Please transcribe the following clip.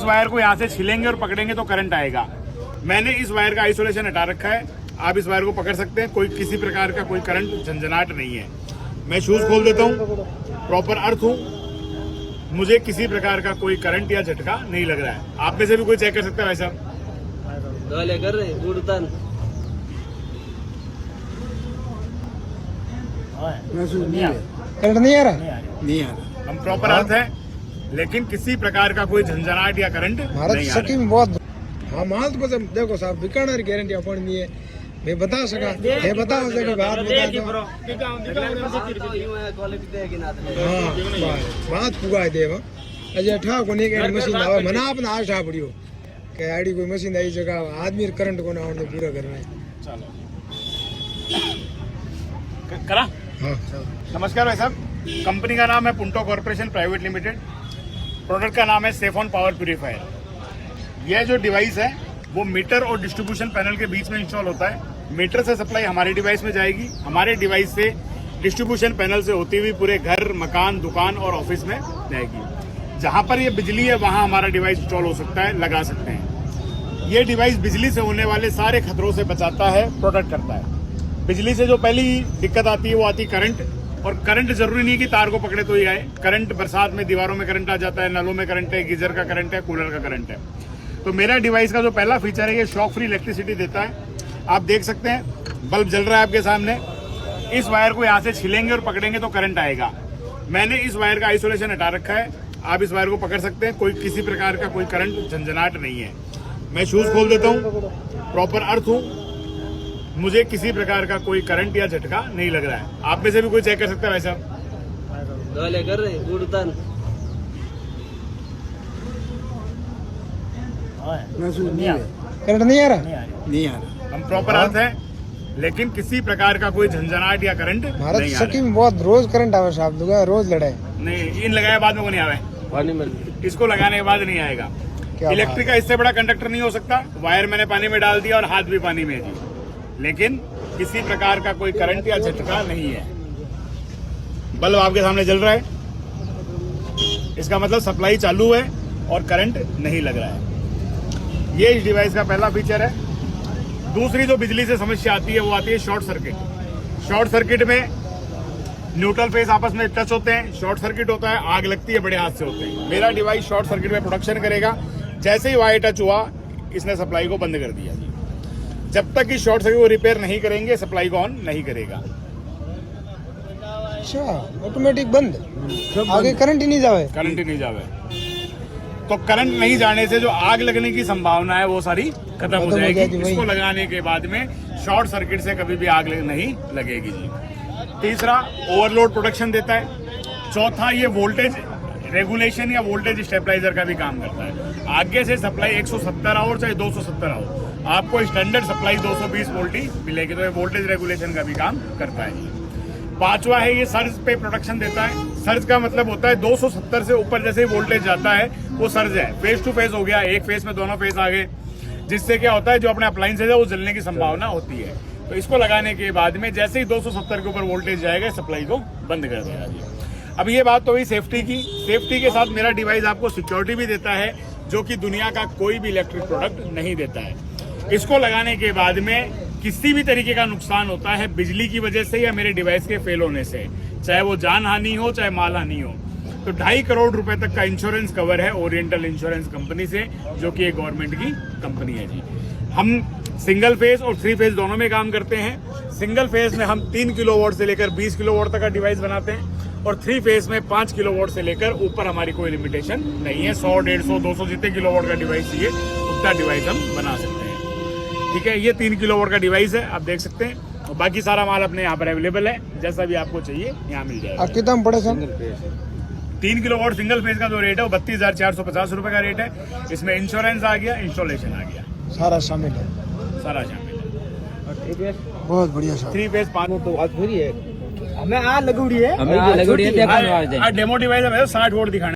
Wire को यहाँ से छिलेंगे और पकड़ेंगे तो करंट आएगा। मैंने इस वायर का आइसोलेशन हटा रखा है, आप इस वायर को पकड़ सकते हैं, कोई किसी प्रकार का कोई करंट झंझनाट नहीं है। मैं शूज खोल देता हूँ, प्रॉपर अर्थ हूँ, मुझे किसी प्रकार का कोई करंट या झटका नहीं लग रहा है। आप में से भी कोई चेक कर सकता है भाई साहब? कर रहे उड़तन करंट नहीं आ रहा, नहीं आ रहा। हम प्रॉपर अर्थ है, लेकिन किसी प्रकार का कोई झंझनाट या करंट भारत नहीं आ सकी में बहुत हाँ माल तो बस देखो साहब बिकानेर गारंटी अपन नहीं है। मैं बता सका मैं बता सके बात बता दो हाँ बात पुगा देव अजय ठा को नहीं के मशीन आवे मना अपना आश आ पड़ियो के आड़ी कोई मशीन आई जगह आदमी करंट को ना आवड़े पूरा करना है। चलो करा। हाँ नमस्कार भाई साहब, कंपनी का नाम है Punto corporation private limited, product का नाम है सेफॉन पावर प्यूरीफायर। यह जो डिवाइस है वो मीटर और डिस्ट्रीब्यूशन पैनल के बीच में इंस्टॉल होता है। मीटर से सप्लाई हमारे डिवाइस में जाएगी, हमारे डिवाइस से डिस्ट्रीब्यूशन पैनल से होती हुई पूरे घर, मकान, दुकान और ऑफिस में जाएगी। जहां पर ये बिजली है वहां हमारा डिवाइस इंस्टॉल हो सकता है, लगा सकते हैं। ये डिवाइस बिजली से होने वाले सारे खतरों से बचाता है, प्रोटेक्ट करता है। बिजली से जो पहली दिक्कत आती है वो आती है करंट, और करंट जरूरी नहीं कि तार को पकड़े तो ही आए। करंट बरसात में दीवारों में करंट आ जाता है, नलों में करंट है, गीजर का करंट है, कूलर का करंट है। तो मेरा डिवाइस का जो पहला फीचर है ये शॉक फ्री इलेक्ट्रिसिटी देता है। आप देख सकते हैं बल्ब जल रहा है आपके सामने। इस वायर को यहाँ से छिलेंगे और पकड़ेंगे तो करंट आएगा। मैंने इस वायर का आइसोलेशन हटा रखा है, आप इस वायर को पकड़ सकते हैं, कोई किसी प्रकार का कोई करंट झंझनाट नहीं है। मैं शूज खोल देता हूँ, प्रॉपर अर्थ हूँ, मुझे किसी प्रकार का कोई करंट या झटका नहीं लग रहा है। आप में से भी कोई चेक कर सकता है भाई साहब? कर रहे उड़तन करंट नहीं आ रहा, नहीं आ रहा। हम प्रॉपर अर्थ है, लेकिन किसी प्रकार का कोई झंझनाट या करंट भारत नहीं आ सकी रहा में बहुत रोज करंट आवे साहब दुगा रोज लड़ाई नहीं। इन लगाए बाद में वो नहीं आवे, पानी में इसको लगाने के बाद नहीं आएगा। इलेक्ट्रिक का इससे बड़ा कंडक्टर नहीं हो सकता। वायर मैंने पानी में डाल दिया और हाथ भी पानी में है जी, लेकिन किसी प्रकार का कोई करंट या झटका नहीं है। बल्ब आपके सामने जल रहा है, इसका मतलब सप्लाई चालू है और करंट नहीं लग रहा है। ये इस डिवाइस का पहला फीचर है। दूसरी जो बिजली से समस्या आती है वो आती है शॉर्ट सर्किट। शॉर्ट सर्किट में न्यूट्रल फेस आपस में टच होते हैं, शॉर्ट सर्किट होता है, आग लगती है, बड़े हादसे होते हैं। मेरा डिवाइस शॉर्ट सर्किट में प्रोटेक्शन करेगा। जैसे ही वायर टच हुआ इसने सप्लाई को बंद कर दिया। जब तक कि शॉर्ट सर्किट को रिपेयर नहीं करेंगे सप्लाई को ऑन नहीं करेगा। अच्छा ऑटोमेटिक बंद, आगे करंट ही नहीं जावे, करंट ही नहीं जावे। तो करंट नहीं जाने से जो आग लगने की संभावना है वो सारी खत्म हो जाएगी। इसको लगाने के बाद में शॉर्ट सर्किट से कभी भी आग नहीं लगेगी जी। तीसरा, ओवरलोड प्रोटेक्शन देता है। चौथा, ये वोल्टेज रेगुलेशन या वोल्टेज स्टेबलाइजर का भी काम करता है। आगे से सप्लाई 170 आओ चाहे 270 आओ, आपको स्टैंडर्ड सप्लाई 220 वोल्ट ही मिलेगी। तो ये वोल्टेज रेगुलेशन का भी काम करता है। पांचवा है, ये सर्ज पे प्रोटेक्शन देता है। सर्ज का मतलब होता है 270 से ऊपर जैसे ही वोल्टेज जाता है वो सर्ज है। फेस टू फेस हो गया, एक फेस में दोनों फेस आ गए, जिससे क्या होता है जो अपने अप्लायंसेज है वो जलने की संभावना होती है। तो इसको लगाने के बाद में जैसे ही 270 के ऊपर वोल्टेज जाएगा सप्लाई को बंद कर देगा जी। अब ये बात तो हुई सेफ्टी की। सेफ्टी के साथ मेरा डिवाइस आपको सिक्योरिटी भी देता है, जो कि दुनिया का कोई भी इलेक्ट्रिक प्रोडक्ट नहीं देता है। इसको लगाने के बाद में किसी भी तरीके का नुकसान होता है बिजली की वजह से या मेरे डिवाइस के फेल होने से, चाहे वो जान हानि हो चाहे माल हानि हो, तो 2.5 करोड़ रुपए तक का इंश्योरेंस कवर है ओरिएंटल इंश्योरेंस कंपनी से, जो कि एक गवर्नमेंट की कंपनी है जी। हम सिंगल फेज और 3 फेज दोनों में काम करते हैं। सिंगल फेज में हम 3 किलोवाट से लेकर 20 किलोवाट तक का डिवाइस बनाते हैं, और 3 फेज में 5 किलोवाट से लेकर ऊपर हमारी कोई लिमिटेशन नहीं है। 100, 150, 200 जितने किलोवाट का डिवाइस चाहिए उतना डिवाइस हम बना सकते हैं। ठीक है, ये 3 किलोवाट का डिवाइस है, आप देख सकते हैं। और बाकी सारा माल अपने यहाँ पर अवेलेबल है, जैसा भी आपको चाहिए यहाँ मिल जाएगा। कितना पड़े सर? 3 किलोवाट सिंगल फेज का जो रेट है वो 32,450 रुपए का रेट है। इसमें इंश्योरेंस आ गया, इंस्टॉलेशन आ गया, सारा शामिल है, सारा शामिल है। बहुत बढ़िया सर। 3 फेज 5 तो आज फिर है हमें आ लगुड़ी है, हमें लगुड़ी है। डेमो डिवाइस है 60 वोल्ट दिखाना